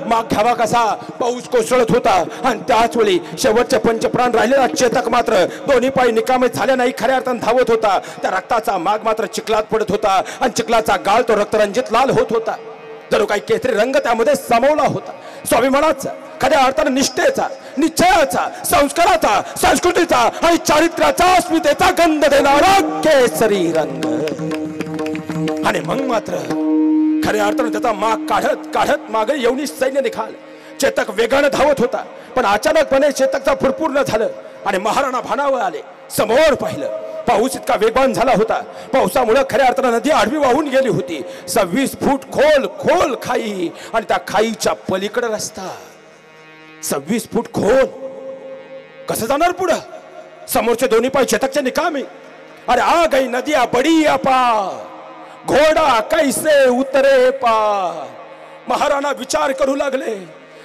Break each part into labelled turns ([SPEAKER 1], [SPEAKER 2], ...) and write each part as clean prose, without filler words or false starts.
[SPEAKER 1] माग घ्यावा कसा पाऊस कोसळत होता आणि त्याच वेळी शेवटचे पंचप्राण राहिलेला चेतक मात्र दोन्ही पाय निकामी झाल्या नाही खऱ्या अर्थाने धावत होता. त्या रक्ताचा माग मात्र चिखलात पडत होता आणि चिखलाचा गाळ तो रक्तरंजित लाल होत होता. जणू काही केसरी रंग त्यामध्ये सामावला होता. स्वाभिमानाचा खऱ्या अर्थाने निष्ठेचा निश्चयाचा संस्काराचा संस्कृतीचा आणि चारित्र्याचा अस्मितेचा गंध देणारा केसरी रंग. आणि मग मात्र खऱ्या अर्थाने त्याचा माग काढत काढत मागे येऊन सैन्य निघाल. चेतक वेगाने धावत होता पण अचानकपणे चेतकचा फुरपूर्ण झालं आणि महाराणा भानावर आले. समोर पाहिलं पाऊस इतका वेगवान झाला होता. पावसामुळे खऱ्या अर्थाने नदी आडवी वाहून गेली होती. 26 फूट खोल खोल खाई आणि त्या खाईच्या पलीकडे रस्ता. 26 फूट खोल कसं जाणार पुढं. समोरचे दोन्ही पाय चेतकचे निकामी. अरे आ गई नदिया बड़ी पार घोडा कैसे उतरे पार. महाराणा विचार करू लागले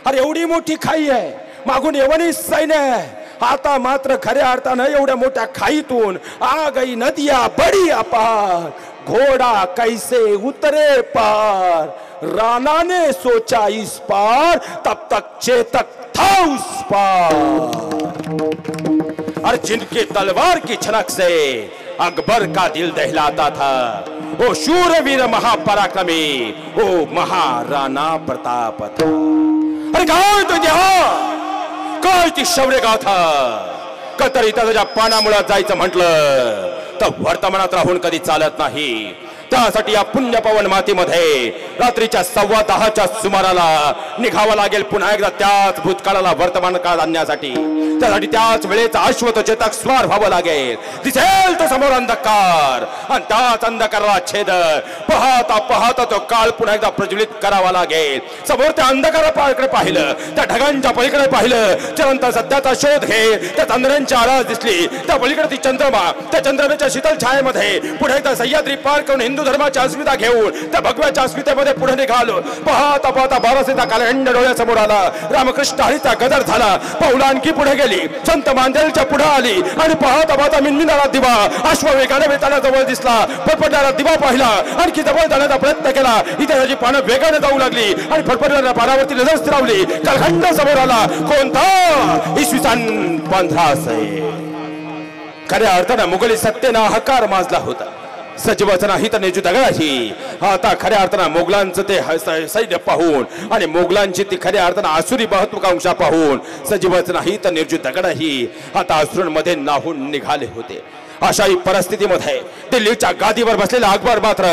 [SPEAKER 1] अरे एवढी मोठी खाई आहे मागून यवनी सैन्य आहे. आता मात्र खऱ्या अर्थानं एवढ्या मोठ्या खाईतून आ गई नदिया बड़ी पार घोडा कैसे उतरे पार. राणा ने सोचा इस पार तब तक चेतक था उस पार. और जिनकी तलवार की छनक से अकबर का दिल दहलाता था वो शूरवीर महापराक्रमी वो महाराणा प्रताप था. अरे काय तुझे काय ती शौर्य गाथा. कतरी त्याच्या पानामुळे जायचं म्हटलं तर वर्तमानात राहून कधी चालत नाही. त्यासाठी या पुण्य पवन मातीमध्ये रात्रीच्या 10:15च्या सुमाराला निघावं लागेल पुन्हा एकदा त्याच भूतकाळाला वर्तमान काळात आणण्यासाठी. त्यासाठी त्याच वेळेचा अश्वत चेतक स्वार व्हावं लागेल. दिसेल तो समोर अंधकार आणि त्याच अंधकाराला छेद पाहता पाहता तो काळ पुन्हा एकदा प्रज्वलित करावा लागेल. समोर त्या अंधकाराकडे पाहिलं त्या ढगांच्या पलीकडे पाहिलं. चरंत सध्याचा शोध घे त्या चंद्रांची आरास दिसली. त्या पलीकडे ती चंद्रमा त्या चंद्रमेच्या शीतल छायेमध्ये पुढे एकदा सह्याद्री पार करून हिंदू धर्माची अस्मिता घेऊन त्या भगव्याच्या अस्मितेमध्ये पुढे निघालो. पाहता पाहता 1200चा कालखंड डोळ्यासमोर आला. रामकृष्ण हरीचा गदर झाला. पाऊल आणखी पुढे गेली. संत मांदेलच्या पुढे आली आणि पाहता पाहता मिनमिनारा दिवा अश्व वेगाने वेताना जवळ दिसला. फडफडणारा दिवा पाहिला. आणखी जवळ जाण्याचा प्रयत्न केला. इथे त्याची पानं वेगाने जाऊ लागली आणि फडफडणाऱ्या पानावरती नजर स्थिरावली. कालखंड समोर आला. कोणता इसवी सन 1500. खऱ्या अर्थानं मुघली सत्तेनं हकार माजला होता. सजीवाचं नाही तर निर्जू दगडाची. आता खऱ्या अर्थानं मोगलांचं ते सैन्य पाहून आणि मोगलांची ती खऱ्या अर्थानं आसुरी महत्वाकांक्षा पाहून सजीवाचं नाही तर निर्जू दगडाही आता आसुरांमध्ये नाहून निघाले होते. अशाही परिस्थितीमध्ये दिल्लीच्या गादीवर बसलेला अकबर मात्र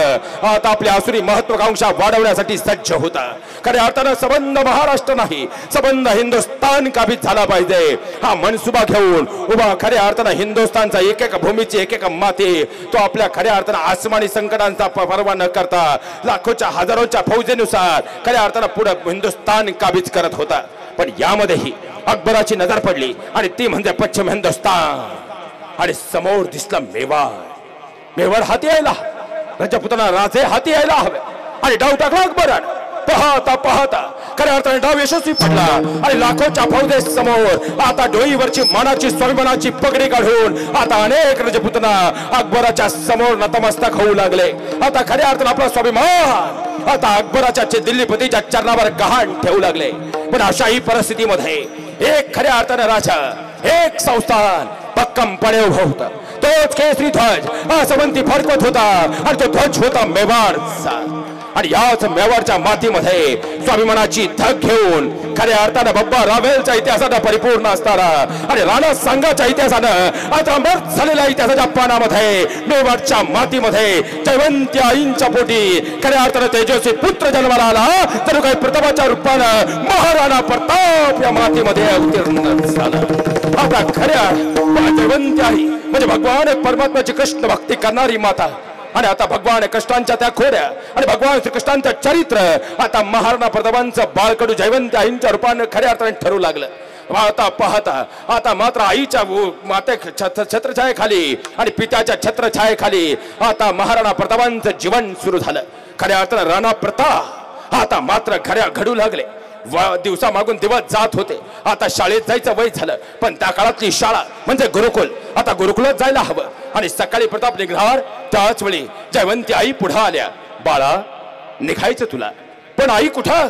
[SPEAKER 1] आता आपली आसुरी महत्वाकांक्षा वाढवण्यासाठी सज्ज होता. खऱ्या अर्थानं संबंध महाराष्ट्र नाही संबंध हिंदुस्थान काबीज झाला पाहिजे हा मनसुबा घेऊन उभा खऱ्या अर्थानं हिंदुस्थानचा एक एक भूमीची एक एक माती तो आपल्या खऱ्या अर्थानं आसमानी संकटांचा पर्वा न करता लाखोच्या हजारोच्या फौजेनुसार खऱ्या अर्थानं पुढे हिंदुस्थान काबीज करत होता. पण यामध्येही अकबराची नजर पडली आणि ती म्हणजे पश्चिम हिंदुस्थान. आणि समोर दिसला मेवाड. मेवाड हाती यायला राजपुतांना राजे हाती यायला हवे आणि डाव टाकला अकबरानं. पाहता पाहता खऱ्या अर्थाने डाव यशस्वी पडला आणि लाखोच्या फौजे समोर आता डोईवरची मानाची स्वाभिमानाची पगडी काढून आता अनेक राजपुतांना अकबराच्या समोर नतमस्तक होऊ लागले. आता खऱ्या अर्थाने आपला स्वाभिमान आता अकबराच्या दिल्लीपतीच्या चरणावर गहाण ठेवू लागले. पण अशाही परिस्थितीमध्ये एक खऱ्या अर्थाने राजा एक संस्थान भक्कमपणे उभं होता. तोच केसरी ध्वज असमंती फडकत होता आणि तो ध्वज होता मेवाडचा. आणि याच मेवाडच्या मातीमध्ये स्वाभिमानाची धग घेऊन खऱ्या अर्थानं बब्बा रावेलच्या इतिहासानं परिपूर्ण असताना आणि राणा सांगाच्या इतिहासानं आता मर्द झालेल्या इतिहासाच्या पानामध्ये मेवाडच्या मातीमध्ये जयवंती आईंच्या पोटी खऱ्या अर्थानं तेजस्वी पुत्र जन्माला आला. तर काही प्रतापाच्या रूपानं महाराणा प्रताप या मातीमध्ये अवतीर्ण झाला. आता खऱ्या जयवंती आई म्हणजे भगवान परमात्म्याची कृष्ण भक्ती करणारी माता आणि आता भगवान कृष्णांच्या त्या खोड्या आणि भगवान श्रीकृष्णांचं चरित्र आता महाराणा प्रतापांचं बाळकडू जयवंती आईंच्या रूपाने खऱ्या अर्थाने ठरू लागलं. पाहता पाहता आता मात्र आईच्या माते छत्रछायेखाली आणि पित्याच्या छत्रछायेखाली आता महाराणा प्रतापांचं जीवन सुरू झालं. खऱ्या अर्थाने राणा प्रताप आता मात्र खऱ्या घडू लागले. दिवसा मागून दिवस जात होते. आता शाळेत जायचं वय झालं. पण त्या काळातली शाळा म्हणजे गुरुकुल आता गुरुकुलात जायला हवं. आणि सकाळी प्रताप निघणार त्याच वेळी जयवंती आई पुढे आल्या. बाळा निघायचं तुला पण आई कुठं.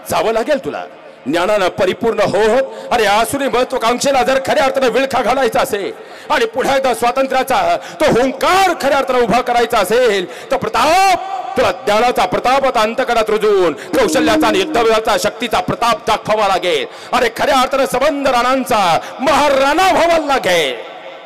[SPEAKER 1] जावं लागेल तुला ज्ञानानं परिपूर्ण होत अरे आसुरी महत्वाकांक्षेला जर खऱ्या अर्थाने विळखा घालायचा असेल आणि पुन्हा एकदा स्वातंत्र्याचा तो हुंकार खऱ्या अर्थाने उभा करायचा असेल तर प्रताप तुला ज्ञानाचा प्रताप आता अंतकडात रुजून कौशल्याचा आणि युद्धबळाचा शक्तीचा प्रताप दाखवावा लागेल अरे खऱ्या अर्थाने सबंध राणांचा महाराणा व्हावा लागेल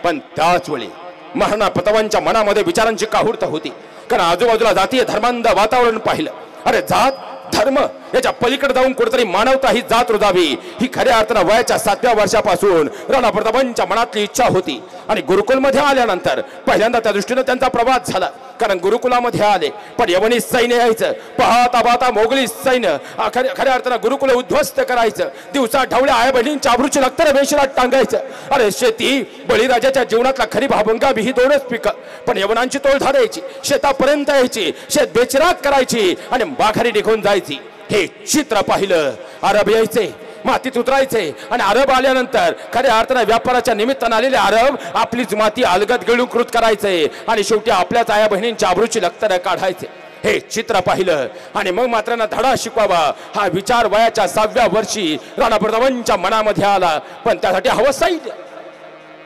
[SPEAKER 1] पण त्याच वेळी महाराणा प्रतापांच्या मनामध्ये विचारांची काहूर्त होती कारण आजूबाजूला जातीय धर्मांध वातावरण पाहिलं अरे जात धर्म याच्या पलीकडे जाऊन कुठेतरी मानवता ही जात रुजावी ही खऱ्या अर्थानं वयाच्या 7व्या वर्षापासून राणा प्रतापांच्या मनातली इच्छा होती आणि गुरुकुलमध्ये आल्यानंतर पहिल्यांदा त्या दृष्टीने त्यांचा प्रवास झाला कारण गुरुकुलामध्ये आले पण यवनी सैन्य यायचं पाहता पाहता मोगली सैन्य खऱ्या अर्थानं गुरुकुल उद्ध्वस्त करायचं दिवसा ढवळ्या आया बहिणींच्या आबरूची लक्तर वेशीला टांगायचं अरे शेती बळीराजाच्या जीवनातला खरी भावंगा ही 2च पिकं पण यवनांची तोल धारायची शेतापर्यंत यायची शेत बेचिराग करायची आणि माघारी निघून जायची हे चित्र पाहिलं अरब यायचे मातीत उतरायचे आणि अरब आल्यानंतर खऱ्या अर्थाने व्यापाराच्या निमित्तानं आलेले अरब आपलीच माती अलगद गिळूकृत करायचे आणि शेवटी आपल्याच आया बहिणींच्या आबरूची लक्तर काढायचे हे चित्र पाहिलं आणि मग मात्र ना धडा शिकवावा हा विचार वयाच्या 6व्या वर्षी राणा प्रतापांच्या मनामध्ये आला पण त्यासाठी हवं सैन्य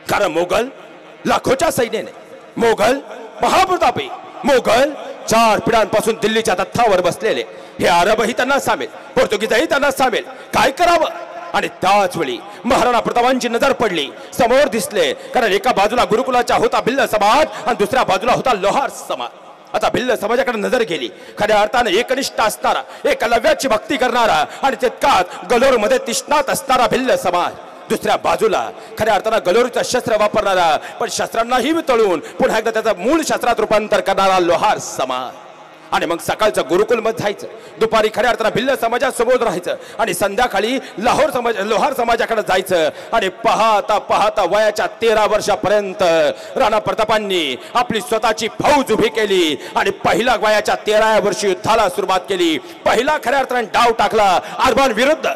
[SPEAKER 1] कारण मोगल लाखोच्या सैन्याने मोगल महाप्रतापी मोगल 4 पिढ्यांपासून दिल्लीच्या तथ्यावर बसलेले हे अरबही त्यांना सामील पोर्तुगीजही त्यांना सामील काय करावं आणि त्याच वेळी महाराणा प्रतापांची नजर पडली समोर दिसले कारण एका बाजूला गुरुकुलाचा होता भिल्ल समाज आणि दुसऱ्या बाजूला होता लोहार समाज आता भिल्ल समाजाकडे नजर गेली खऱ्या अर्थाने एकनिष्ठ असणारा एकलव्याची भक्ती करणारा आणि तितकाच गलोर मध्ये तिष्णात असणारा भिल्ल समाज दुसऱ्या बाजूला खऱ्या अर्थानं गलोरीचं शस्त्र वापरणारा पण शस्त्रांनाही वितळून पुन्हा एकदा त्याचं मूळ शस्त्रात रूपांतर करणारा लोहार समाज आणि मग सकाळचं गुरुकुल मध्ये जायचं दुपारी खऱ्या अर्थानं भिल्ल समाजासोबत राहायचं आणि संध्याकाळी लोहार समाजाकडे जायचं आणि पाहता पाहता वयाच्या 13 वर्षापर्यंत राणा प्रतापांनी आपली स्वतःची फौज उभी केली आणि पहिला वयाच्या 13व्या वर्षी युद्धाला सुरुवात केली पहिला खऱ्या अर्थानं डाव टाकला अरबां विरुद्ध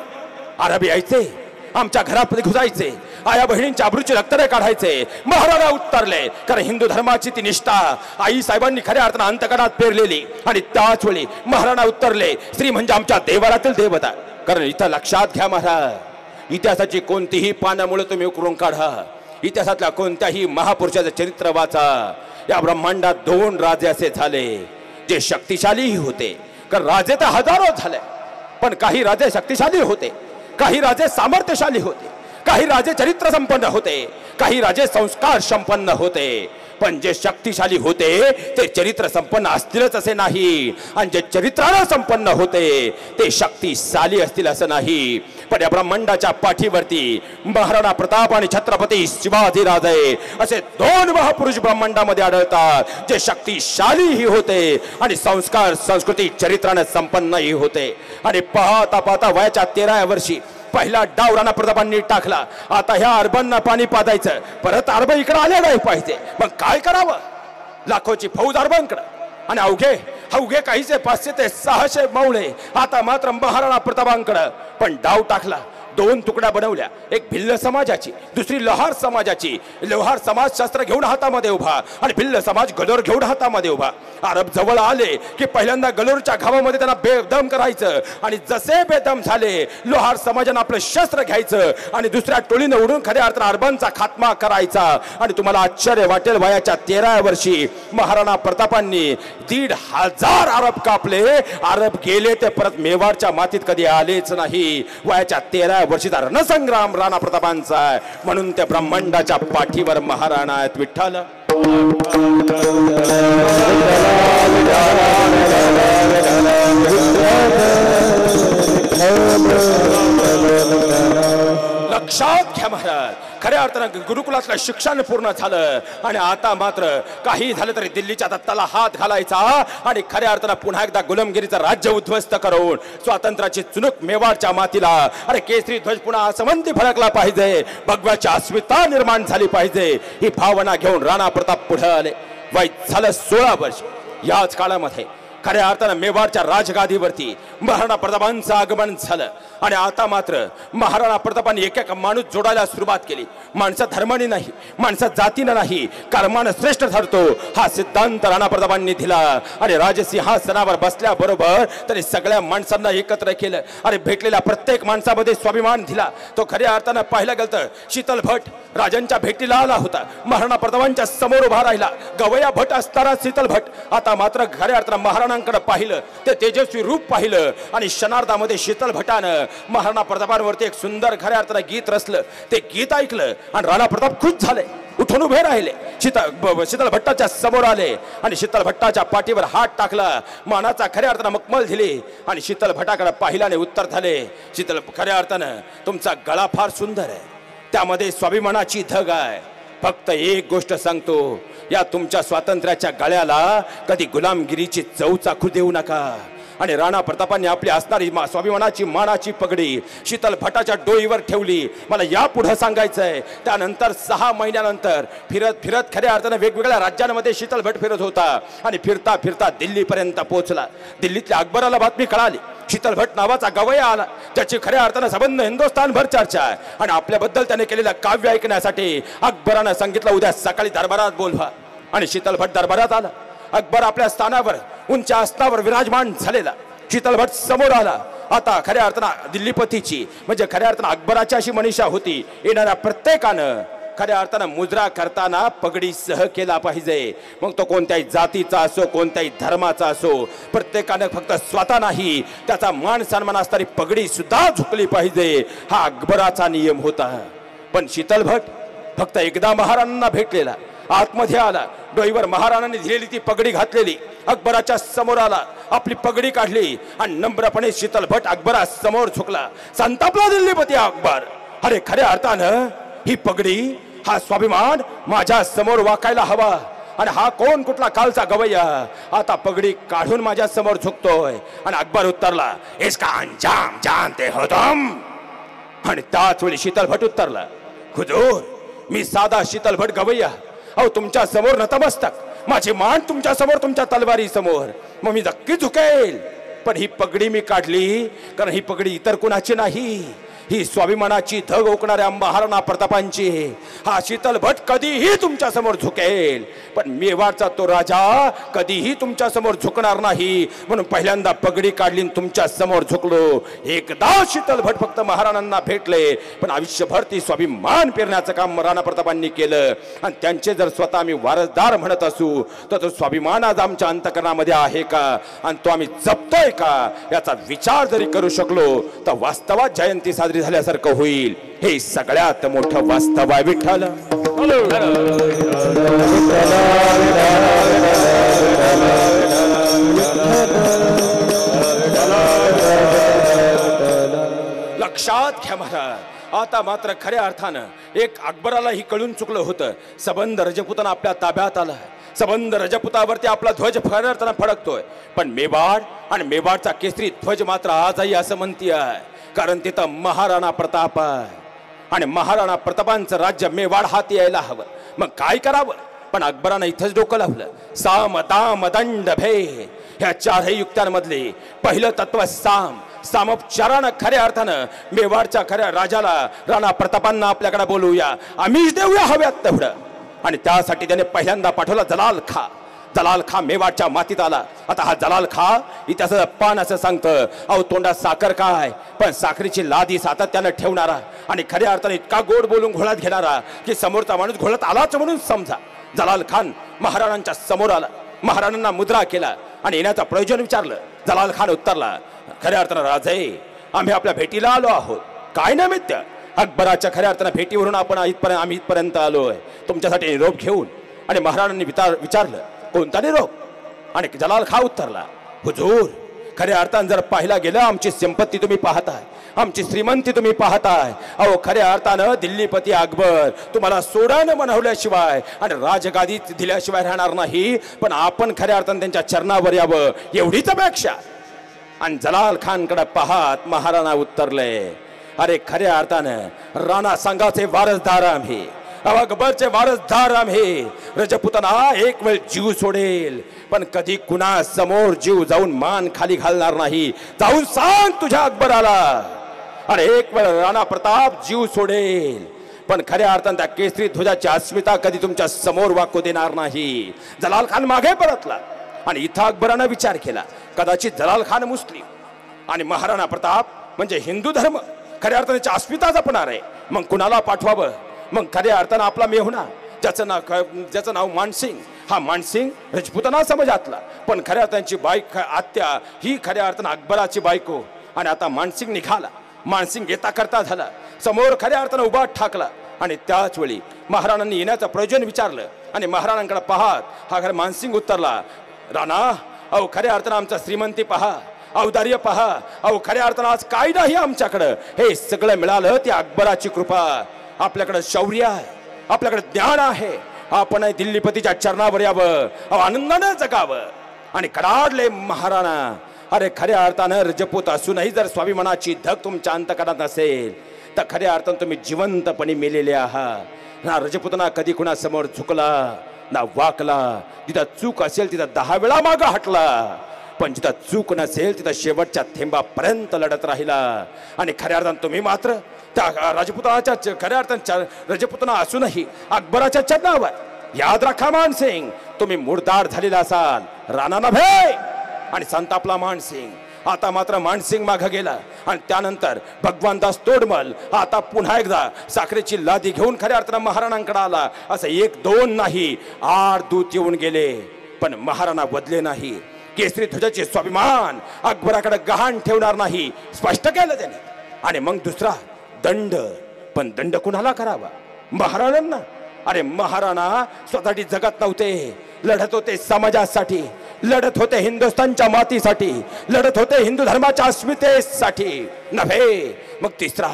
[SPEAKER 1] अरब यायचे आमच्या घरात घुसायचे आया बहिणींच्या आबरूची लक्तरे काढायचे महाराणा उतरले कारण हिंदू धर्माची ती निष्ठा आई साहेबांनी खऱ्या अर्थानं अंतकडात पेरलेली आणि त्याच वेळी महाराणा उतरले स्त्री म्हणजे आमच्या देवारातील देवता कारण इथं लक्षात घ्या महाराज इतिहासाची कोणतीही पानामुळे तुम्ही उकरून काढा इतिहासातल्या कोणत्याही महापुरुषाचं चरित्र वाचा या ब्रह्मांडात 2 राजे असे झाले जे शक्तिशालीही होते कारण राजे तर हजारो झाले पण काही राजे शक्तिशाली होते काही राजे सामर्थ्यशाली होते काही राजे चरित्र संपन्न होते काही राजे संस्कार संपन्न होते पण जे शक्तिशाली होते ते चरित्र संपन्न असतीलच असे नाही आणि जे चरित्राने संपन्न होते ते शक्तिशाली असतील असं नाही पण या ब्रह्मांडाच्या पाठीवरती महाराणा प्रताप आणि छत्रपती शिवाजी राजे असे 2 महापुरुष ब्रह्मांडामध्ये आढळतात जे शक्तिशालीही होते आणि संस्कार संस्कृती चरित्राने संपन्नही होते आणि पाहता पाहता वयाच्या 13व्या वर्षी पहिला डाव राणा प्रतापांनी टाकला आता ह्या अरबांना पाणी पाजायचं परत अरब इकडे आले नाही पाहिजे मग काय करावं लाखोची फौज अरबांकडे आणि अवघे काहीचे 500 ते 600 मावळे आता मात्र महाराणा प्रतापांकडे पण डाव टाकला 2 तुकड्या बनवल्या एक भिल्ल समाजाची दुसरी लोहार समाजाची लोहार समाज शस्त्र घेऊन हातामध्ये उभा आणि भिल्ल समाज गलोर घेऊन हातामध्ये उभा अरब जवळ आले की पहिल्यांदा गलोरच्या घावामध्ये त्यांना बेदम करायचं आणि जसे बेदम झाले लोहार समाजानं आपलं शस्त्र घ्यायचं आणि दुसऱ्या टोळीने उडून खऱ्या अर्थानं अरबांचा खात्मा करायचा आणि तुम्हाला आश्चर्य वाटेल वयाच्या 13व्या वर्षी महाराणा प्रतापांनी 1,500 अरब कापले अरब गेले ते परत मेवाडच्या मातीत कधी आलेच नाही वयाच्या 13व्या वर्षीचा रणसंग्राम राणा प्रतापांचा म्हणून त्या ब्रह्मांडाच्या पाठीवर महाराणा आहेत विठ्ठल लक्षात घ्या महाराज खऱ्या अर्थानं गुरुकुलातलं शिक्षण पूर्ण झालं आणि आता मात्र काही झालं तरी दिल्लीच्या दत्ताला हात घालायचा आणि खऱ्या अर्थानं पुन्हा एकदा गुलामगिरीचं राज्य उद्ध्वस्त करून स्वातंत्र्याची चुणूक मेवाडच्या मातीला अरे केसरी ध्वज पुन्हा आसमंती फडकला पाहिजे भगव्याची अस्मिता निर्माण झाली पाहिजे ही भावना घेऊन राणा प्रताप पुढे आले वय झालं 16 वर्ष याच काळामध्ये खऱ्या अर्थानं मेवाडच्या राजगादीवरती महाराणा प्रतापांचं आगमन झालं आणि आता मात्र महाराणा प्रतापांनी एक एक माणूस जोडायला सुरुवात केली। माणसा धर्माने नाही, माणसा जातीनं नाही, कर्मानं श्रेष्ठ ठरतो हा सिद्धांत राणा प्रतापांनी दिला आणि राजसिंहासनावर बसल्याबरोबर तरी सगळ्या माणसांना एकत्र केलं आणि भेटलेल्या प्रत्येक माणसामध्ये स्वाभिमान दिला। तो खऱ्या अर्थानं पाहिलं गेलं शीतल भट राजांच्या भेटीला आला होता, महाराणा प्रतापांच्या समोर उभा राहिला। गवया भट असताना शीतल भट आता मात्र खऱ्या अर्थानं महाराणांकडे पाहिलं, ते तेजस्वी रूप पाहिलं आणि क्षणार्धामध्ये शीतल भटानं महाराणा प्रतापांवरती एक सुंदर खऱ्या अर्थानं गीत रचलं। ते गीत ऐकलं आणि राणा प्रताप खुश झाले, उठून उभे राहिले, शीतल भट्टाच्या समोर आले आणि शीतल भट्टाच्या पाठीवर हात टाकला, मानाचा खऱ्या अर्थानं मखमल दिली आणि शीतल भटाकडे पाहिल्याने उत्तर झाले, शीतल खऱ्या अर्थानं तुमचा गळा फार सुंदर आहे, त्यामध्ये स्वाभिमानाची धग आहे, फक्त एक गोष्ट सांगतो, या तुमच्या स्वातंत्र्याच्या गळ्याला कधी गुलामगिरीची चव चाखू देऊ नका। आणि राणा प्रतापांनी आपली असणारी स्वाभिमानाची मानाची पगडी शीतल भटाच्या डोईवर ठेवली। मला यापुढे सांगायचंय, त्यानंतर 6 महिन्यानंतर फिरत फिरत खऱ्या अर्थानं वेगवेगळ्या राज्यांमध्ये शीतल भट फिरत होता आणि फिरता फिरता दिल्लीपर्यंत पोहोचला। दिल्लीतल्या अकबराला बातमी कळाली, शीतल भट नावाचा गवया आला, ज्याची खऱ्या अर्थानं संबंध हिंदुस्थानभर चर्चा आहे आणि आपल्याबद्दल त्याने केलेलं काव्य ऐकण्यासाठी अकबरानं सांगितलं उद्या सकाळी दरबारात बोलवा आणि शीतल भट दरबारात आला। अकबर आपल्या स्थानावर उंच आसनावर विराजमान झालेला, शीतल भट समोर आला। आता खऱ्या अर्थानं दिल्लीपतीची म्हणजे खऱ्या अर्थानं अकबराची अशी मनीषा होती, येणाऱ्या प्रत्येकानं खऱ्या अर्थानं मुजरा करताना पगडी सह केला पाहिजे, मग तो कोणत्याही जातीचा असो कोणत्याही धर्माचा असो, प्रत्येकानं फक्त स्वतः नाही त्याचा मान सन्मान असणारी पगडी सुद्धा झुकली पाहिजे, हा अकबराचा नियम होता। पण शीतल भट फक्त एकदा महाराणांना भेटलेला, आतमध्ये आला, डोईवर महाराणांनी दिलेली ती पगडी घातलेली, अकबराच्या समोर आला, आपली पगडी काढली आणि नम्रपणे शीतल भट अकबरा समोर झुकला। संतापला दिल्लीपती अकबर, अरे खऱ्या अर्थानं ही पगडी हा स्वाभिमान माझ्या समोर वाकायला हवा आणि हा कोण कुठला कालचा गवैया आता पगडी काढून माझ्या समोर झुकतोय। आणि अकबर उत्तरला, इसका अंजाम जानते हो तुम? आणि त्याच वेळी शीतल भट उत्तरला, हुजूर मी साधा शीतल भट गवैया, अहो तुमच्या समोर नतमस्तक, माझी मान तुमच्या समोर तुमच्या तलवारी समोर, मग मी नक्की झुकेल, पण ही पगडी मी काढली कारण ही पगडी इतर कुणाची नाही, ही स्वाभिमानाची धग ओकणाऱ्या महाराणा प्रतापांची। हा शीतल भट कधीही तुमच्या समोर झुकेल, पण मेवाडचा तो राजा कधीही तुमच्या समोर झुकणार नाही, म्हणून पहिल्यांदा पगडी काढली तुमच्या समोर झुकलो। एकदा शीतल भट फक्त महाराणांना भेटले, पण आयुष्यभर ती स्वाभिमान पेरण्याचं काम राणा प्रतापांनी केलं आणि त्यांचे जर स्वतः आम्ही वारसदार म्हणत असू तर तो स्वाभिमान आज आमच्या अंतःकरणामध्ये आहे का आणि तो आम्ही जपतोय का, याचा विचार जरी करू शकलो तर वास्तवात जयंती साजरी झाल्यासारखं होईल। हे सगळ्यात मोठं वास्तव आहे विठ्ठल। लक्षात घ्या महाराज, आता मात्र खऱ्या अर्थानं एक अकबरालाही कळून चुकलं होतं, सबंध रजपुताना आपल्या ताब्यात आला, सबंध रजपुतावरती आपला ध्वज खऱ्या अर्थानं फडकतोय, पण मेवाड आणि मेवाडचा केसरी ध्वज मात्र आजही असं म्हणती आहे, कारण तिथं महाराणा प्रताप आहे आणि महाराणा प्रतापांचं राज्य मेवाड हाती यायला हवं, मग काय करावं? पण अकबरानं इथंच डोकं लावलं, साम दाम दंड भेद ह्या 4 युक्त्यांमधले पहिलं तत्व साम, सामोपचारानं खऱ्या अर्थानं मेवाडच्या खऱ्या राजाला राणा प्रतापांना आपल्याकडे बोलवूया, आम्हीच देऊया हव्यात तेवढं, आणि त्यासाठी त्याने पहिल्यांदा पाठवला जलाल खा। जलाल खा मेवाडच्या मातीत आला। आता हा जलाल खा इतिहासाचं पान असं सांगतं, अहो तोंडात साखर काय, पण साखरेची लादी सातत्यानं ठेवणारा आणि खऱ्या अर्थाने इतका गोड बोलून घोळात घेणारा की समोरचा माणूस घोळात आलाच म्हणून समजा। जलाल खान महाराणांच्या समोर आला, महाराणांना मुद्रा केला आणि येण्याचं प्रयोजन विचारलं। जलाल खान उत्तरला, खऱ्या अर्थानं राजे आम्ही आपल्या भेटीला आलो आहोत, काय निमित्त? अकबराच्या खऱ्या अर्थानं भेटीवरून आम्ही इथपर्यंत आलोय तुमच्यासाठी निरोप घेऊन। आणि महाराणांनी विचारलं, कोणता निरोप? आणि जलाल खा उत्तरला, हुजूर खऱ्या अर्थानं जर पाहिला गेलं आमची संपत्ती तुम्ही पाहताय, आमची श्रीमंती तुम्ही पाहताय, अहो खऱ्या अर्थानं दिल्लीपती अकबर तुम्हाला सोडानं मनवल्याशिवाय आणि राजगादीत दिल्याशिवाय राहणार नाही, पण आपण खऱ्या अर्थानं त्यांच्या चरणावर यावं एवढीच अपेक्षा। आणि जलाल खानकडे पाहत महाराणा उत्तरले, अरे खऱ्या अर्थानं राणा संघाचे वारसदार आम्ही, अकबरचे वारसदार आम्ही. रजपुताना एक वेळ जीव सोडेल, पण कधी कुणा समोर जीव जाऊन मान खाली घालणार नाही. जाऊन सांग तुझ्या अकबराला. आणि एक वेळ राणा प्रताप जीव सोडेल, पण खऱ्या अर्थाने त्या केसरी ध्वजाची अस्मिता कधी तुमच्या समोर वाकू देणार नाही. जलाल खान मागे परतला आणि इथं अकबरानं विचार केला, कदाचित जलाल खान मुस्लिम आणि महाराणा प्रताप म्हणजे हिंदू धर्म खऱ्या अर्थाने अस्मिता जपणार आहे. मग कुणाला पाठवावं? मग खऱ्या अर्थानं आपला मेहुणा ज्याचं नाव मानसिंग, हा मानसिंग रजपुताना समाजातला, पण खऱ्या अर्थांची आत्या ही खऱ्या अर्थानं अकबराची बायको. आणि आता मानसिंग निघाला. मानसिंग येता करता झाला, समोर खऱ्या अर्थानं उभा ठाकला. आणि त्याच वेळी महाराणांनी येण्याचं प्रयोजन विचारलं आणि महाराणांकडे पाहत हा खरं मानसिंग उत्तरला, राणा अहो खऱ्या अर्थानं आमचा श्रीमंती पहा, औदार्य पहा, अहो खऱ्या अर्थानं आज काय नाही आमच्याकडं. हे सगळं मिळालं ती अकबराची कृपा. आपल्याकडे शौर्य आहे, आपल्याकडे ज्ञान आहे. आपण दिल्लीपतीच्या चरणावर यावं, आनंदानं जगावं. आणि कडाडले महाराणा. अरे खऱ्या अर्थानं रजपूत असूनही जर स्वाभिमानाची धग तुमच्या अंतकरणात असेल तर खऱ्या अर्थानं तुम्ही जिवंतपणे मेलेले आहात. ना रजपुताना कधी कुणा समोर झुकला ना वाकला. जिथं चूक असेल तिथं 10 वेळा मागं हटला, पण जिथं चूक नसेल तिथं शेवटच्या थेंबापर्यंत लढत राहिला. आणि खऱ्या अर्थानं तुम्ही मात्र त्या राजपुतानाच्या खऱ्या अर्थानं रजपुताना असूनही अकबराच्या चरणावर. याद राखा मानसिंग, तुम्ही मुर्दार झालेला असाल, राणा नव्हे. आणि संतापला मानसिंग. आता मात्र मानसिंग मागे गेला आणि त्यानंतर भगवान दास तोडमल आता पुन्हा एकदा साखरेची लादी घेऊन खऱ्या अर्थानं महाराणांकडे आला. असं 1-2 नाही, 8 दूत येऊन गेले, पण महाराणा बदले नाही. केसरी ध्वजाचे स्वाभिमान अकबराकडे गहाण ठेवणार नाही, स्पष्ट केलं त्याने. आणि मग दुसरा दंड. पण दंड कुणाला करावा? महाराणांना. अरे महाराणा स्वतःसाठी जगत नव्हते, लढत होते समाजासाठी, लढत होते हिंदुस्थानच्या मातीसाठी, लढत होते हिंदू धर्माच्या अस्मितेसाठी नव्हे. मग तिसरा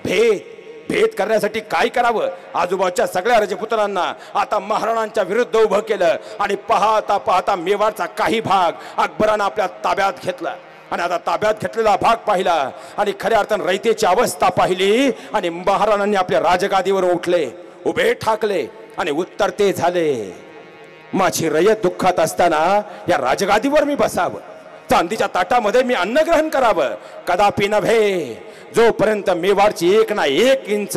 [SPEAKER 1] भेद करण्यासाठी काय करावं? आजूबाजूच्या सगळ्या राजपुत्रांना आता महाराणांच्या विरुद्ध उभं केलं. आणि पाहता पाहता मेवाडचा काही भाग अकबरानं आपल्या ताब्यात घेतला. आणि आता ताब्यात घेतलेला भाग पाहिला आणि खऱ्या अर्थानं रयतेची अवस्था पाहिली. आणि महाराणांनी आपल्या राजगादीवर उठले, उभे ठाकले आणि उत्तरते झाले, माझी रयत दुःखात असताना या राजगादीवर मी बसावं, चांदीच्या ताटामध्ये मी अन्न ग्रहण करावं, कदापि नव्हे. जोपर्यंत मेवाडची 1 ना 1 इंच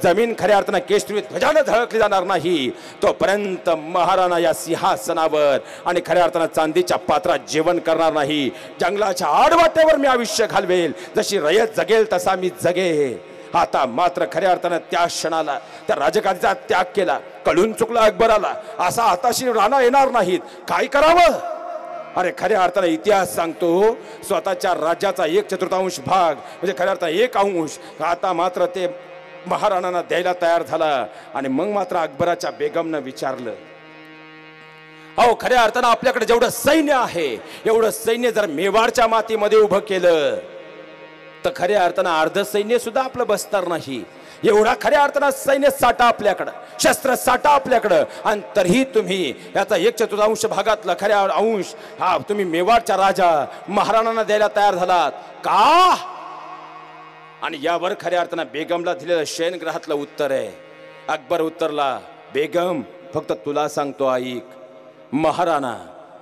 [SPEAKER 1] जमीन खऱ्या अर्थानं केसरी ध्वजानं झळकली जाणार नाही तोपर्यंत महाराणा या सिंहासनावर आणि खऱ्या अर्थानं चांदीच्या पात्रात जेवण करणार नाही. जंगलाच्या आडवाट्यावर मी आयुष्य घालवेल, जशी रयत जगेल तसा मी जगेल. आता मात्र खऱ्या अर्थानं त्या क्षणाला त्या राजगादीचा त्याग केला. कळून चुकला अकबराला, असा हाताशी राणा येणार नाहीत. काय करावं? अरे खऱ्या अर्थानं इतिहास सांगतो, स्वतःच्या राज्याचा 1/4 भाग म्हणजे खऱ्या अर्थानं 1 अंश आता मात्र ते महाराणांना द्यायला तयार झाला. आणि मग मात्र अकबराच्या बेगमनं विचारलं, अहो खऱ्या अर्थानं आपल्याकडे जेवढं सैन्य आहे एवढं सैन्य जर मेवाडच्या मातीमध्ये उभं केलं तर खऱ्या अर्थानं अर्ध सैन्य सुद्धा आपलं बसणार नाही. एवढा खऱ्या अर्थानं सैन्य साठा आपल्याकडं, शस्त्र साठा आपल्याकडं, आणि तरीही तुम्ही याचा 1/4 भागातला खऱ्या अंश हा तुम्ही मेवाडच्या राजा महाराणांना द्यायला तयार झालात का? आणि यावर खऱ्या अर्थानं बेगमला दिलेलं शयनग्रहातलं उत्तर आहे. अकबर उत्तरला, बेगम फक्त तुला सांगतो ऐक, महाराणा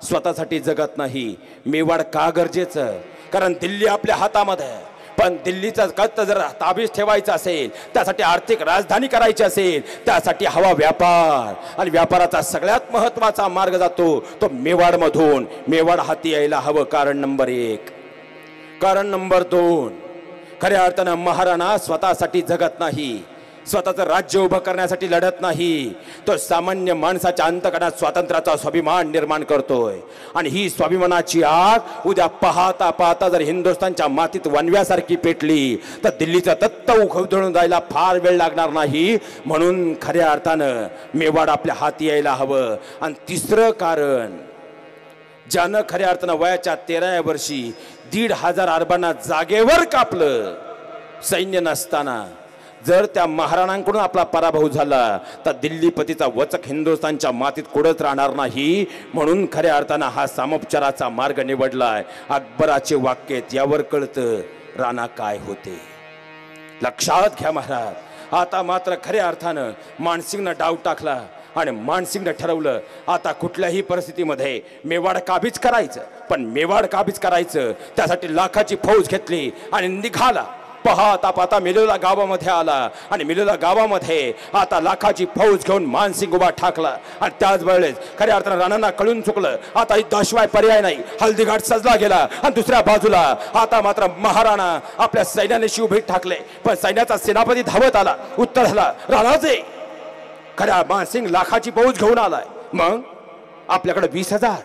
[SPEAKER 1] स्वतःसाठी जगत नाही. मेवाड का गरजेचं? कारण दिल्ली आपल्या हातामध्ये, पण दिल्लीचा कत्त जर ताबीज ठेवायचा असेल, त्यासाठी आर्थिक राजधानी करायची असेल, त्यासाठी हवा व्यापार. आणि व्यापाराचा सगळ्यात महत्वाचा मार्ग जातो तो मेवाड मधून. मेवाड हाती यायला हवं, कारण नंबर 1. कारण नंबर 2, खऱ्या अर्थानं महाराणा स्वतःसाठी जगत नाही, स्वतःचं राज्य उभं करण्यासाठी लढत नाही. तो सामान्य माणसाच्या अंतकरणात स्वातंत्र्याचा स्वाभिमान निर्माण करतोय. आणि ही स्वाभिमानाची आग उद्या पाहता पाहता जर हिंदुस्थानच्या मातीत वनव्यासारखी पेटली तर दिल्लीचं तत्त उखळून जायला फार वेळ लागणार नाही. म्हणून खऱ्या अर्थानं मेवाड आपल्या हाती यायला हवं. आणि तिसरं कारण, ज्यानं खऱ्या अर्थानं वयाच्या 13व्या वर्षी 1,500 अरबांना जागेवर कापलं सैन्य नसताना, जर त्या महाराणांकडून आपला पराभव झाला तर दिल्लीपतीचा वचक हिंदुस्थानच्या मातीत कुडत राहणार नाही. म्हणून खऱ्या अर्थानं हा सामोपचाराचा मार्ग निवडलाय. अकबराचे वाक्य यावर कळतं राणा काय होते. लक्षात घ्या महाराज, आता मात्र खऱ्या अर्थानं मानसिंगनं डाव टाकला आणि मानसिंगनं ठरवलं आता कुठल्याही परिस्थितीमध्ये मेवाड काबीज करायचं. पण मेवाड काबीज करायचं त्यासाठी लाखाची फौज घेतली आणि निघाला. पाहता पाहता मिलोला गावामध्ये आला आणि मिलोला गावामध्ये आता लाखाची फौज घेऊन मानसिंग उभा ठाकला. आणि त्याच वेळेस खऱ्या अर्थानं राणांना कळून चुकलं आता युद्धाशिवाय पर्याय नाही. हल्दीघाट सजला गेला आणि दुसऱ्या बाजूला आता मात्र महाराणा आपल्या सैन्याने उभे ठाकले. पण सैन्याचा सेनापती धावत आला. उत्तर झाला राणाचे. खऱ्या मानसिंग लाखाची फौज घेऊन आलाय. मग आपल्याकडे 20,000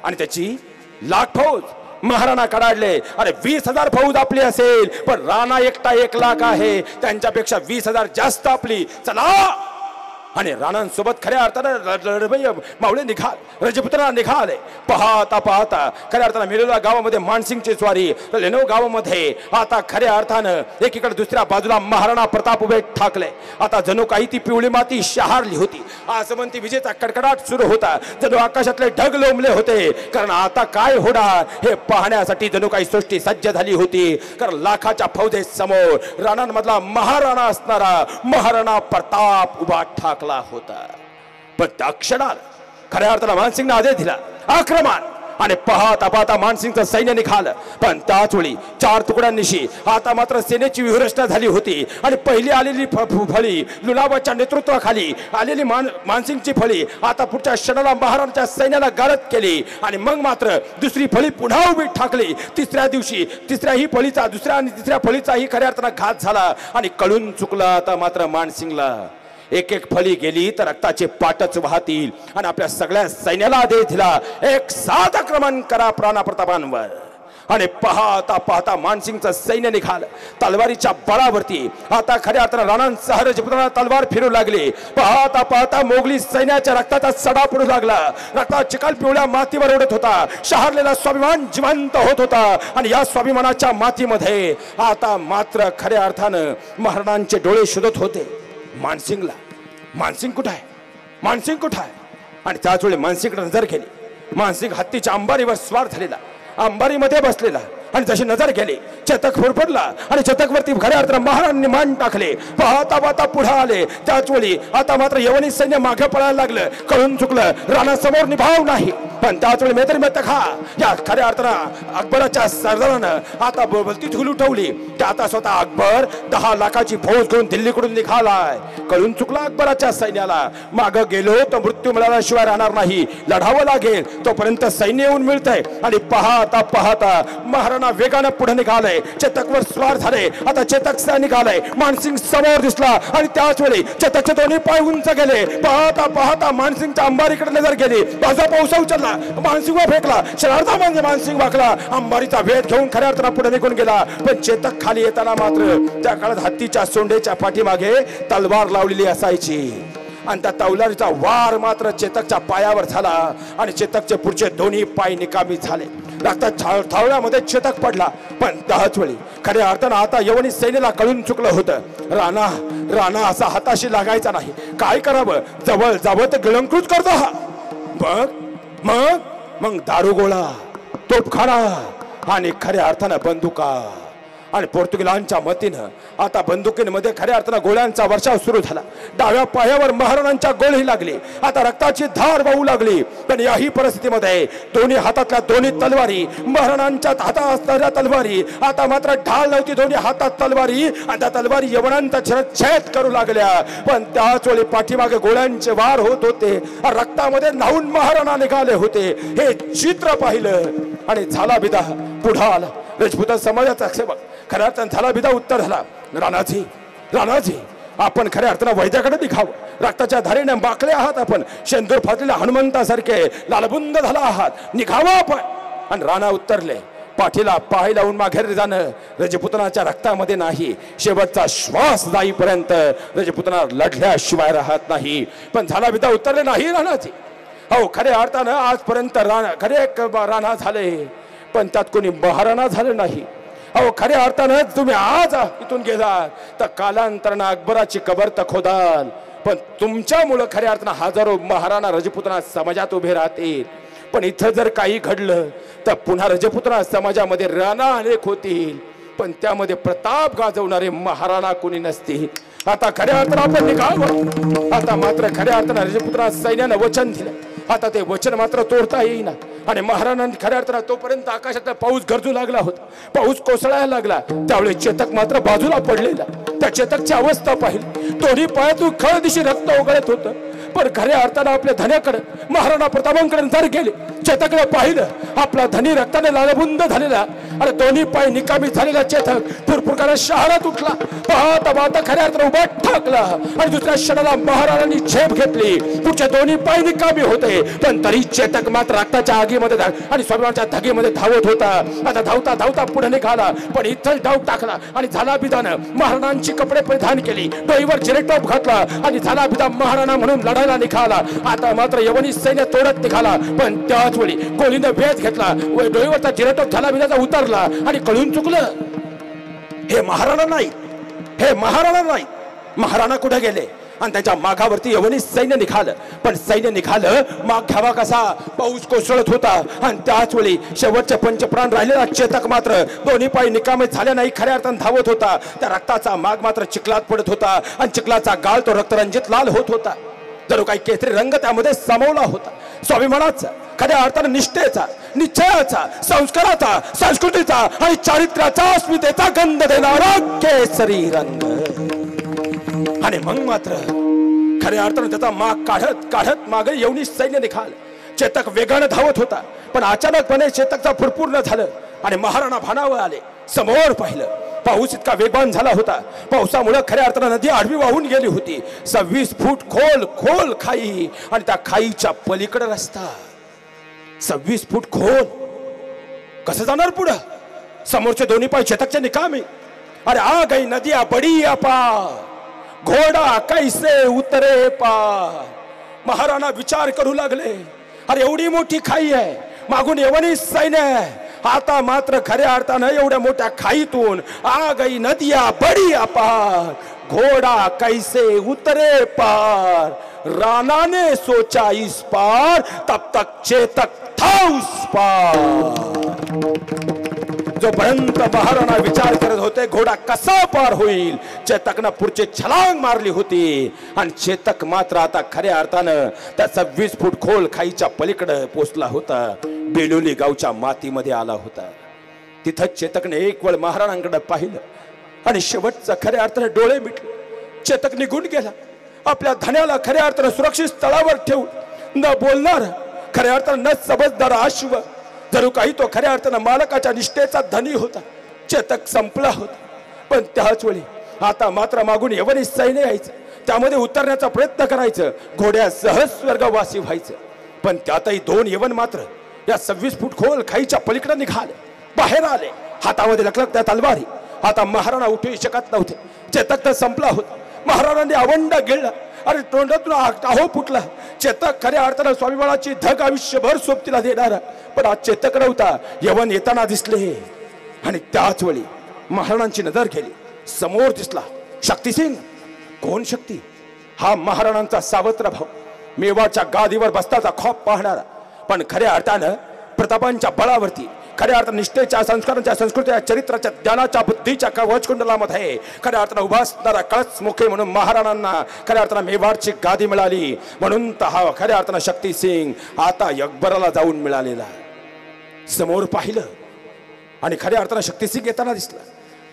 [SPEAKER 1] आणि त्याची लाख फौज. महाराणा कडाडले अरे 20,000 फौज आपली असेल पण राणा एकटा 1 लाख आहे. त्यांच्यापेक्षा 20,000 जास्त आपली. चला. आणि राणांसोबत खऱ्या अर्थानं मावळे निघाल रजपुत्रांना निघाले. पाहता पाहता खऱ्या अर्थानं मिलोला गावामध्ये मानसिंगची स्वारी. लेनो गावामध्ये आता खऱ्या अर्थानं एकीकडे दुसऱ्या बाजूला महाराणा प्रताप उभे ठाकले. आता जणू काही ती पिवळी माती शहारली होती. आसमंती विजेचा कडकडाट सुरू होता. जणू आकाशातले ढग लोंबले होते. कारण आता काय होणार हे पाहण्यासाठी जणू काही सृष्टी सज्ज झाली होती. कारण लाखाच्या फौजे समोर राणांमधला महाराणा असणारा महाराणा प्रताप उभा ठाकला होता. पण त्या क्षणाला खऱ्या अर्थानं मानसिंगने आदेश दिला आक्रमण. आणि पाहता पाहता मानसिंगचं सैन्य निघालं. पण त्याच वेळी 4 तुकड्यांनिशी आता मात्र सेनेची व्यूहरचना झाली होती. आणि पहिली आलेली फळी लुलाबाच्या नेतृत्वाखाली आलेली मानसिंगची फळी आता पुढच्या क्षणाला महाराणाच्या सैन्याला गारद केली. आणि मग मात्र दुसरी फळी पुन्हा उभी ठाकली. तिसऱ्या दिवशी तिसऱ्याही फळीचा दुसऱ्या आणि तिसऱ्या फळीचाही खऱ्या अर्थानं घात झाला. आणि कळून चुकला आता मात्र मानसिंगला एक फळी गेली तर रक्ताचे पाटच वाहतील. आणि आपल्या सगळ्या सैन्याला आदेश दिला एक साध आक्रमण करा प्राणा प्रतापांवर. आणि पाहता पाहता मानसिंगचं सैन्य निघालं तलवारीच्या बळावरती. आता खऱ्या अर्थानं राणांसह रजपुत्रांना तलवार फिरू लागली. पाहता पाहता मोगली सैन्याच्या रक्ताचा सडा पडू लागला. रक्ताचा चिखल पिवळ्या मातीवर उडत होता. शहारलेला स्वाभिमान जिवंत होत होता. आणि या स्वाभिमानाच्या मातीमध्ये आता मात्र खऱ्या अर्थानं महाराणांचे डोळे शोधत होते मानसिंगला. मानसिंग कुठं आहे? मानसिंग कुठं आहे? आणि त्याच वेळी मानसिंगकडे नजर केली. मानसिंग हत्तीच्या अंबारीवर स्वार झालेला अंबारीमध्ये बसलेला. आणि जशी नजर गेली चतक फुरफडला आणि चतकवरती खऱ्या अर्थानं महाराणांनी मान टाकले. पाहता पाहता पुढे आले. त्याच वेळी आता मात्र यवनी सैन्य मागे पळायला लागलं. कळून चुकलं राणा समोर निभाव नाही. पण त्याच वेळी मेदर मेतखा या खऱ्या अर्थानं अकबराच्या सरदारानं आता बोलती झुल उठवली. की आता स्वतः अकबर 10 लाखाची फौज घेऊन दिल्लीकडून निघालाय. कळून चुकला अकबराच्या सैन्याला मागं गेलो तर मृत्यू मिळाल्याशिवाय राहणार नाही. लढावं लागेल तोपर्यंत सैन्य येऊन मिळतंय. आणि पाहता पाहता महाराणा वेगानं पुढे निघालाय. चेतकवर स्वार झाले. आता चेतक निघालाय. मानसिंग समोर दिसला. आणि त्याच वेळी चेतकचे दोन्ही पाय उंच गेले. पाहता पाहता मानसिंगच्या अंबारीकडे नजर गेली. बाजा पावसा उचलला. मानसिंग फेकला. शरारता म्हणजे मानसिंग वाकला. अंबारीचा वेध घेऊन खऱ्या अर्थानं पुढे निघून गेला. पण चेतक खाली येताना मात्र त्या काळात हत्तीच्या सोंडेच्या पाठीमागे तलवार लावलेली असायची. आणि त्या तलवारीचा वार मात्र चेतकच्या पायावर झाला. आणि चेतकचे पुढचे दोन्ही पाय निकामी झाले. रक्तात थावळ्यामध्ये चेतक पडला. पण त्याच वेळी खऱ्या अर्थानं आता यवनी सैन्याला कळून चुकलं होतं. राणा असा हाताशी लागायचा नाही. काय करावं? जवळ जावं तर गिळंकृत करतो हा. मग दारुगोळा तोफखाना आणि खऱ्या अर्थानं बंदुका. आणि पोर्तुगीजांच्या मतीनं आता बंदुकीमध्ये खऱ्या अर्थानं गोळ्यांचा वर्षाव सुरू झाला. डाव्या पायावर महाराणांच्या गोळी लागली. आता रक्ताची धार वाहू लागली. पण याही परिस्थितीमध्ये दोन्ही हातातल्या दोन्ही तलवारी महाराणांच्या हातात असणाऱ्या तलवारी आता मात्र ढाल नव्हती. दोन्ही हातात तलवारी. आणि त्या तलवारी यवनांचा छेद करू लागल्या. पण त्याच वेळी पाठीमागे गोळ्यांचे वार होत होते. रक्तामध्ये न्हाऊन महाराणा निघाले होते. हे चित्र पाहिलं आणि झाला बिदा. पुढे आला राजपूत समाजाचा सेवक. खऱ्या अर्थानं झाला बिदा. उत्तर झाला राणाजी आपण खऱ्या अर्थानं वैद्याकडे निघावं. रक्ताच्या धारेने बाकले आहात आपण. शेंदूर फाटलेल्या हनुमंतासारखे लालबुंद झाला आहात. निघावं आपण. आणि राणा उत्तरले पाठीला पाय लावून माघेर जाणं रजपुतनाच्या रक्तामध्ये नाही. शेवटचा श्वास जाईपर्यंत रजपुतना लढल्याशिवाय राहत नाही. पण झाला बिदा उत्तरले नाही राणाजी. हो खऱ्या अर्थानं आजपर्यंत राणा झाले पण त्यात कोणी महाराणा झालं नाही. अहो खऱ्या अर्थानं तुम्ही आज इथून गेला तर कालांतरानं अकबराची कबर तर खोदाल. पण तुमच्यामुळं खऱ्या अर्थानं हजारो महाराणा रजपुतना समाजात उभे राहतील. पण इथं जर काही घडलं तर पुन्हा रजपुतना समाजामध्ये राणा अनेक होतील. पण त्यामध्ये प्रताप गाजवणारे महाराणा कोणी नसते. आता खऱ्या अर्थानं आपण निघावं. आता मात्र खऱ्या अर्थानं राजपुत्रा सैन्यानं वचन दिलं. आता ते वचन मात्र तोडता येईना आणि महाराणांनी खऱ्या अर्थानं तोपर्यंत आकाशातला पाऊस गरजू लागला होता, पाऊस कोसळायला लागला. त्यावेळी चेतक मात्र बाजूला पडलेला. त्या चेतकची अवस्था पाहिली, दोन्ही पायातून खळ दिशी रक्त ओघळत होतं. पण खऱ्या अर्थानं आपल्या धन्याकडे महाराणा प्रतापांकडे नजर गेली. चेतकने पाहिलं, आपला धनी रक्ताने लालबुंद झालेला आणि दोन्ही पाय निकामी झालेला चेतक फुरफुरकाने शहरात उठला. पाहता पाहता खऱ्या अर्थानं उभा ठाकला आणि दुसऱ्या क्षणाला महाराणांनी झेप घेतली. पुढच्या दोन्ही पाय निकामी होते, पण तरी चेतक मात्र रक्ताच्या आगीमध्ये आणि स्वाभिमानाच्या धागेमध्ये धावत होता. आता धावता धावता पुढे निघाला, पण इथं डाव टाकला आणि झाला बिदान. महाराणांची कपडे परिधान केली, डोईवर जिरेटॉप घातला आणि झाला बिदान महाराणा म्हणून लढायला निघाला. आता मात्र यवनी सैन्य तोडत निघाला, पण त्याच वेळी गोलीनं वेध घेतला, डोईवरचा जिरेटॉप झाला बिदाचा उतरला आणि कळून चुकलं, हे महाराणा नाही, हे महाराणा नाही. महाराणा कुठे गेले आणि त्याच्या मागावरती यवनी सैन्य निघालं. पण सैन्य निघालं, माग घ्यावा कसा, पाऊस कोसळत होता. आणि त्याच वेळी शेवटचे पंचप्राण राहिलेला चेतक मात्र दोन्ही पाय निकामे झाल्या नाही खऱ्या अर्थानं धावत होता. त्या रक्ताचा माग मात्र चिखलात पडत होता आणि चिखलाचा गाळ तो रक्तरंजित लाल होत होता. जणू काही केसरी रंग त्यामध्ये सामावला होता. स्वाभिमानाचा, खऱ्या अर्थानं निष्ठेचा, निश्चयाचा, संस्काराचा, संस्कृतीचा आणि चारित्र्याचा, अस्मितेचा गंध देणारा केसरी रंग. आणि मग मात्र खऱ्या अर्थानं त्याचा माग काढत काढत मागे यवनी सैन्य निघाल. चेतक वेगानं धावत होता, पण अचानकपणे चेतकचा फुरफुर झालं आणि महाराणा भानावर आले. समोर पाहिलं, पाऊस इतका वेगवान झाला होता, पावसामुळे खऱ्या अर्थानं नदी आडवी वाहून गेली होती. 26 फूट खोल खोल खाई आणि त्या खाईच्या पलीकडे रस्ता. 26 फूट खोल, कसं जाणार पुढं? समोरचे दोन्ही पाय चेतकचे निकामी. अरे आ गई नदिया बड़ी पार, घोडा कैसे उतरे पार. महाराणा विचार करू लागले, अरे एवढी मोठी खाई आहे, मागून यवनी सैन्य आहे. आता मात्र खऱ्या अर्थानं एवढ्या मोठ्या खाईतून आ गई नदिया बड़ी पार, घोडा कैसे उतरे पार. राणा ने सोचा इस पार, तब तक चेतक था उस पार. जोपर्यंत महाराणा विचार करत होते घोडा कसा पार होईल, चेतकनं पुढची छलांग मारली होती. आणि चेतक मात्र आता खऱ्या अर्थानं त्या 26 फूट खोल खाईच्या पलीकडे पोचला होता. बेलोली गावच्या मातीमध्ये आला होता. तिथं चेतकने एक वेळ महाराणांकडे पाहिलं आणि शेवटचं खऱ्या अर्थाने डोळे मिटले. चेतक निघून गेला, आपल्या धन्याला खऱ्या अर्थानं सुरक्षित स्थळावर ठेवून न बोलणार, खऱ्या अर्थानं न समजदार अश्व, जणू काही तो खऱ्या अर्थानं मालकाच्या निष्ठेचा धनी होता. चेतक संपला होता. पण त्याच वेळी आता मात्र मागून यवनी सैन्य यायचं, त्यामध्ये उतरण्याचा प्रयत्न करायचं, घोड्यासह स्वर्गवासी व्हायचं. पण त्यातही 2 यवन मात्र या 26 फूट खोल खाईच्या पलीकडे निघाले, बाहेर आले, हातामध्ये लखलखत्या तलवारी. आता महाराणा उठू शकत नव्हते, चेतक तर संपला होता. महाराणांनी आवंडा गिळला, अरे तोंडातून आहो फुटला. चेतक खऱ्या अर्थानं स्वाभिमानाची धग आयुष्यभर सोबतीला देणारा, पण आज चेतक नव्हता. यवन येताना दिसले आणि त्याच वेळी महाराणांची नजर गेली. समोर दिसला शक्तिसिंग. कोण शक्ती? हा महाराणांचा सावत्र भाऊ, मेवाडच्या गादीवर बसताचा खॉप पाहणारा, पण खऱ्या अर्थानं प्रतापांच्या बळावरती, खऱ्या अर्थानं निष्ठेच्या, संस्कारांच्या, संस्कृतीच्या, चरित्राच्या, ज्ञानाच्या, बुद्धीच्या कवचकुंडलामध्ये खऱ्या अर्थानं उभा असणारा कळस मुखे म्हणून महाराणांना खऱ्या अर्थानं मेवाडची गादी मिळाली. म्हणून तर हा खऱ्या अर्थानं शक्तिसिंग आता अकबराला जाऊन मिळालेला. समोर पाहिलं आणि खऱ्या अर्थानं शक्तिसिंग येताना दिसला.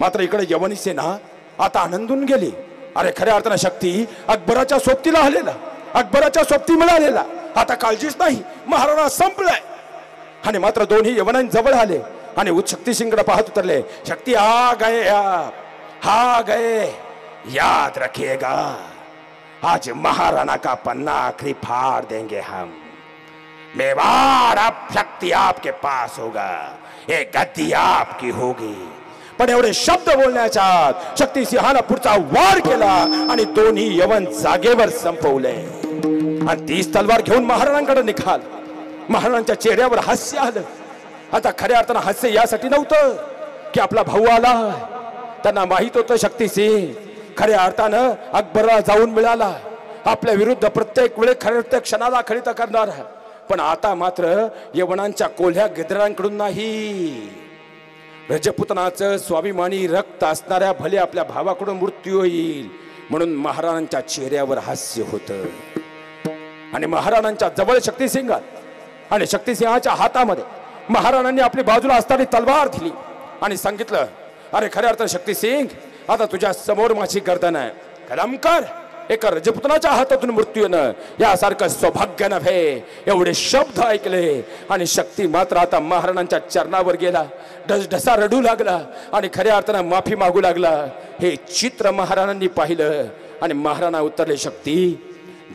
[SPEAKER 1] मात्र इकडे यवनी सेना आता आनंदून गेली. अरे खऱ्या अर्थानं शक्ती अकबराच्या सोबतीला आलेला, अकबराच्या सोबती मिळालेला. आता काळजीच नाही, महाराणा संपलाय. आणि मात्र दोन्ही यवनांजवळ आले आणि शक्तिसिंगकडे पाहत उतरले. शक्ती आ गए, आ गए, याद रखिएगा, आज महाराणा का पन्ना आखिरी फाड़ देंगे हम. मेवाड़ अब शक्ति आपके पास होगा, ये गद्दी आपकी होगी. पण एवढे शब्द बोलण्याच्या शक्तिसिंहानं पुढचा वार केला आणि दोन्ही यवन जागेवर संपवले. आणि तीच तलवार घेऊन महाराणांकडे निघाल. महाराणांच्या चेहऱ्यावर हास्य आलं. आता खऱ्या अर्थानं हास्य यासाठी नव्हतं की आपला भाऊ आला, त्यांना माहित होतं शक्तिसिंह खऱ्या अर्थानं अकबरला जाऊन मिळाला, आपल्या विरुद्ध प्रत्येक वेळे खऱ्या क्षणाला खरित करणार. पण आता मात्र यवनांच्या कोल्ह्या गिद्रांकडून नाही, रजपुतनाचं स्वाभिमानी रक्त असणाऱ्या भले आपल्या भावाकडून मृत्यू होईल म्हणून महाराणांच्या चेहऱ्यावर हास्य होतं. आणि महाराणांच्या जवळ शक्तिसिंहात आणि शक्तिसिंहाच्या हातामध्ये महाराणांनी आपली बाजूला असताना तलवार दिली आणि सांगितलं, अरे खऱ्या अर्थ शक्तिसिंग, आता तुझ्या समोर माझी गर्दन आहे. कलमकर, एका रजपुतनाच्या हातातून मृत्यू येणं यासारखं सौभाग्य नव्हे. एवढे शब्द ऐकले आणि शक्ती मात्र आता महाराणांच्या चरणावर गेला, ढसढसा रडू लागला आणि खऱ्या अर्थानं माफी मागू लागला. हे चित्र महाराणांनी पाहिलं आणि महाराणा उतरले, शक्ती,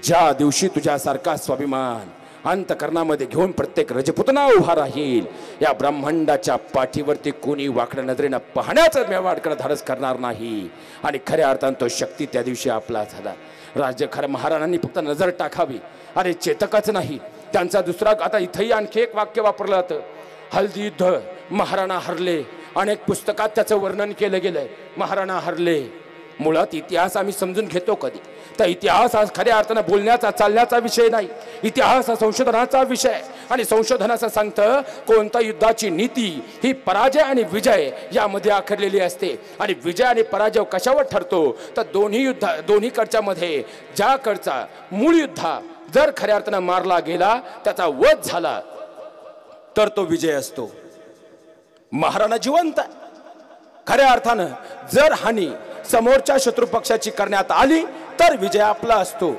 [SPEAKER 1] ज्या दिवशी तुझ्यासारखा स्वाभिमान अंतकरणामध्ये घेऊन प्रत्येक रजपुतना उभा राहील, या ब्रह्मांडाच्या पाठीवरती कोणी वाकड्या नजरेनं पाहण्याचं मेवाडकडे धाडस करणार नाही. आणि खऱ्या अर्थानं तो शक्ती त्या दिवशी आपला झाला. राज्य खरं महाराणांनी फक्त नजर टाकावी, अरे चेतकच नाही, त्यांचा दुसरा आता इथंही आणखी एक वाक्य वापरलं जातं, हल्दी युद्ध महाराणा हरले. अनेक पुस्तकात त्याचं वर्णन केलं गेलंय, महाराणा हरले. मुळात इतिहास आम्ही समजून घेतो कधी, तर इतिहास हा खऱ्या अर्थानं बोलण्याचा चालण्याचा विषय नाही. इतिहास हा संशोधनाचा विषय. आणि संशोधनाचं सांगतं, कोणत्या युद्धाची नीती ही पराजय आणि विजय यामध्ये आखरलेली असते. आणि विजय आणि पराजय कशावर ठरतो, तर दोन्हीकडच्या मध्ये ज्याकडचा मूळ युद्धा जर खऱ्या अर्थानं मारला गेला, त्याचा वध झाला, तर तो विजय असतो. महाराणा जिवंत आहे. खऱ्या अर्थानं जर हानी समोरच्या शत्रू पक्षाची करण्यात आली तर विजय आपला असतो.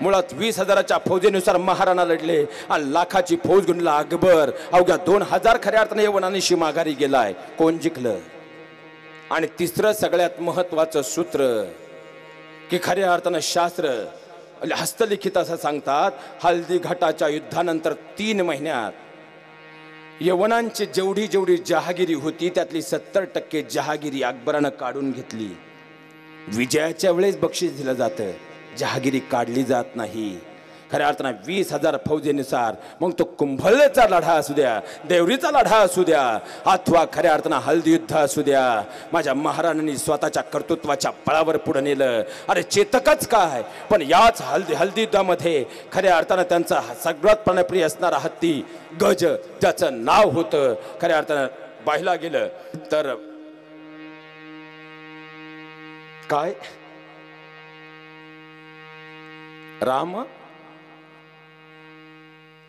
[SPEAKER 1] मुळात 20,000च्या फौजेनुसार महाराणा लढले आणि लाखाची फौज घेऊन अकबर अवघ्या 2,000 खऱ्या अर्थाने यवनांशी माघारी गेलाय. कोण जिंकलं? आणि तिसरं सगळ्यात महत्वाचं सूत्र की खऱ्या अर्थानं शास्त्र हस्तलिखित असं सांगतात, हल्दी घाटाच्या युद्धानंतर 3 महिन्यात यवनांची जेवढी जहागिरी होती त्यातली 70% जहागिरी अकबरानं काढून घेतली. विजयाच्या वेळेस बक्षीस दिलं जातं, जहागिरी काढली जात नाही. खऱ्या अर्थानं 20,000 फौजेनुसार मग तो कुंभलचा लढा असू द्या, देवरीचा लढा असू द्या, अथवा खऱ्या अर्थानं हल्दी युद्ध असू द्या, माझ्या महाराणांनी स्वतःच्या कर्तृत्वाच्या बळावर पुढे नेलं. अरे चेतकच काय, पण याच हल्दी युद्धामध्ये खऱ्या अर्थानं त्यांचा सगळ्यात प्राणप्रिय असणारा हत्ती गज, ज्याचं नाव होतं, खऱ्या अर्थानं पाहिला गेलं तर काय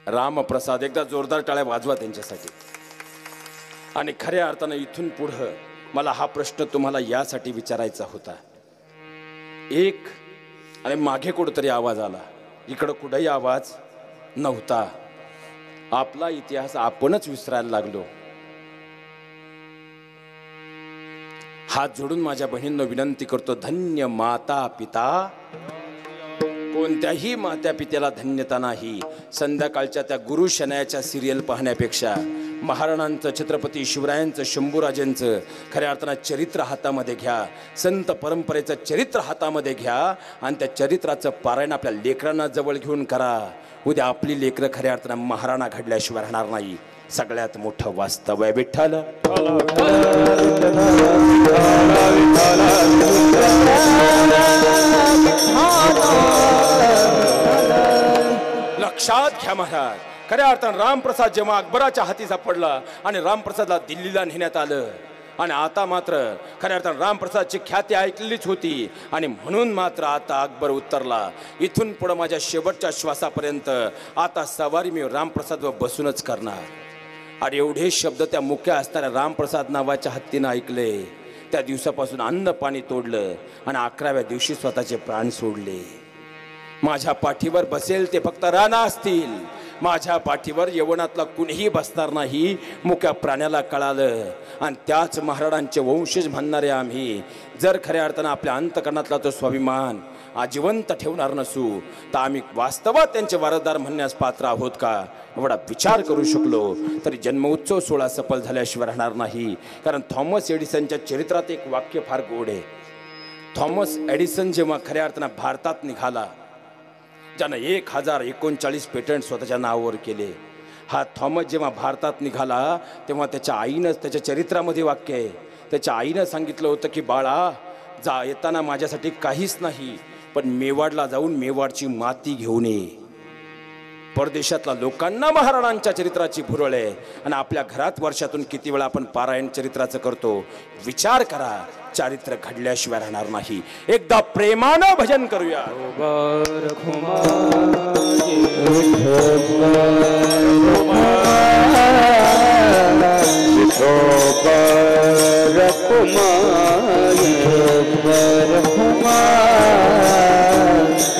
[SPEAKER 1] रामप्रसाद. एकदा जोरदार टाळ्या वाजवा त्यांच्यासाठी. आणि खऱ्या अर्थानं इथून पुढं मला हा प्रश्न तुम्हाला यासाठी विचारायचा होता. एक आणि मागे कुठंतरी आवाज आला, इकडं कुठंही आवाज नव्हता. आपला इतिहास आपणच विसरायला लागलो. हात जोडून माझ्या बहिणींना विनंती करतो, धन्य माता पिता. कोणत्याही मात्या पित्याला धन्यता नाही संध्याकाळच्या त्या गुरु शनायाच्या सिरियल पाहण्यापेक्षा महाराणांचं, छत्रपती शिवरायांचं, शंभूराजांचं खऱ्या अर्थानं चरित्र हातामध्ये घ्या, संत परंपरेचं चरित्र हातामध्ये घ्या आणि त्या चरित्राचं पारायण आपल्या लेकरांना जवळ घेऊन करा. उद्या आपली लेकरं खऱ्या अर्थानं महाराणा घडल्याशिवाय राहणार नाही. सगळ्यात मोठं वास्तव आहे विठ्ठल. लक्षात घ्या महाराज, खऱ्या अर्थानं रामप्रसाद जेव्हा अकबराच्या हाती सापडला आणि रामप्रसादला दिल्लीला नेण्यात आलं, आणि आता मात्र खऱ्या अर्थानं रामप्रसादची ख्याती ऐकलेलीच होती आणि म्हणून मात्र आता अकबर उतरला. इथून पुढे माझ्या शेवटच्या श्वासापर्यंत आता सवारी मी रामप्रसादवर बसूनच करणार. आणि एवढे शब्द त्या मुख्य असणाऱ्या रामप्रसाद नावाच्या हत्तीनं ऐकले. त्या दिवसापासून अन्न पाणी तोडलं आणि 11व्या दिवशी स्वतःचे प्राण सोडले. माझ्या पाठीवर बसेल ते फक्त राणा असतील, माझ्या पाठीवर यवनातला कुणीही बसणार नाही. मुक्या प्राण्याला कळालं. आणि त्याच महाराणांचे वंशज म्हणणारे आम्ही जर खऱ्या अर्थानं आपल्या अंतकरणातला तो स्वाभिमान आजीवंत ठेवणार नसू तर आम्ही वास्तवात त्यांचे वारसदार म्हणण्यास पात्र आहोत का? एवढा विचार करू शकलो तरी जन्मोत्सव सोहळा सफल झाल्याशिवाय राहणार नाही. कारण थॉमस एडिसनच्या चरित्रात एक वाक्य फार गोड आहे. थॉमस एडिसन जेव्हा खऱ्या अर्थानं भारतात निघाला, ज्यानं 1039 पेटंट स्वतःच्या नावावर केले, हा थॉमस जेव्हा भारतात निघाला तेव्हा त्याच्या आईनं, त्याच्या चरित्रामध्ये वाक्य आहे, त्याच्या आईनं सांगितलं होतं की बाळा जा, येताना माझ्यासाठी काहीच नाही पण मेवाडला जाऊन मेवाडची माती घेऊन ये. परदेशातल्या लोकांना महाराणांच्या चरित्राची भुरळ आहे आणि आपल्या घरात वर्षातून किती वेळा आपण पारायण चरित्राचं करतो. विचार करा, चारित्र्य घडल्याशिवाय राहणार नाही. एकदा प्रेमानं भजन करूया.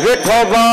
[SPEAKER 2] विठोबा